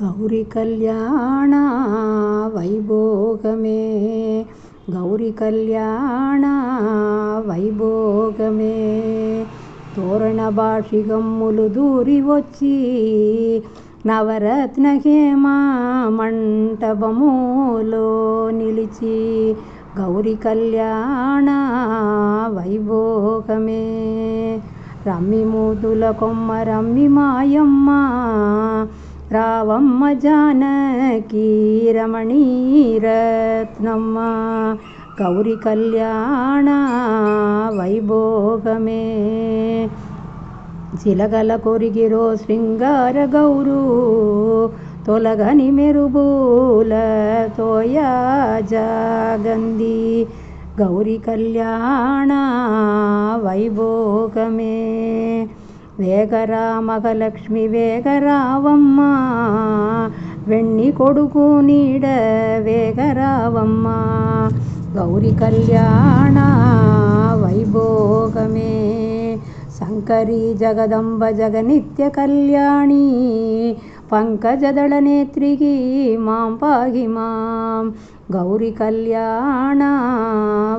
గౌరీ కళ్యాణ వైభోగమే, గౌరీ కళ్యాణ వైభోగమే. తోరణ భాషిగమ్ములు దూరి వచ్చి నవరత్న హేమ మంటపములో నిలిచి గౌరీ కళ్యాణ వైభోగమే. రమ్మి మూతుల కొమ్మ రమ్మి మాయమ్మ రావమ్మ జానకి రమణీ రత్నమ్మ గౌరీ కళ్యాణ వైభోగమే. చిలకల కొరిగిరో శృంగార గౌరు తొలగని మెరుబూల తోయా జాగంది గౌరీ కళ్యాణ వైభోగమే. వేగరా మగలక్ష్మి వేగరావమ్మ వెన్ని కొడుకు నీడ వేగరావమ్మ గౌరీ కళ్యాణ వైభోగమే. శంకరీ జగదంబ జగనిత్య కళ్యాణి పంకజదళ నేత్రికి మాం పాగి మాం గౌరీ కళ్యాణ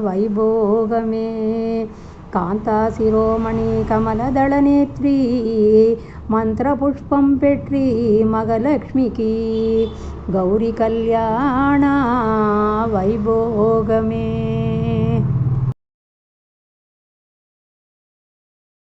వైభోగమే. కాంతా శిరోమణి కమలదళ నేత్రి మంత్రపుష్పం పెట్రి మగలక్ష్మికి గౌరీ కళ్యాణ వైభోగమే.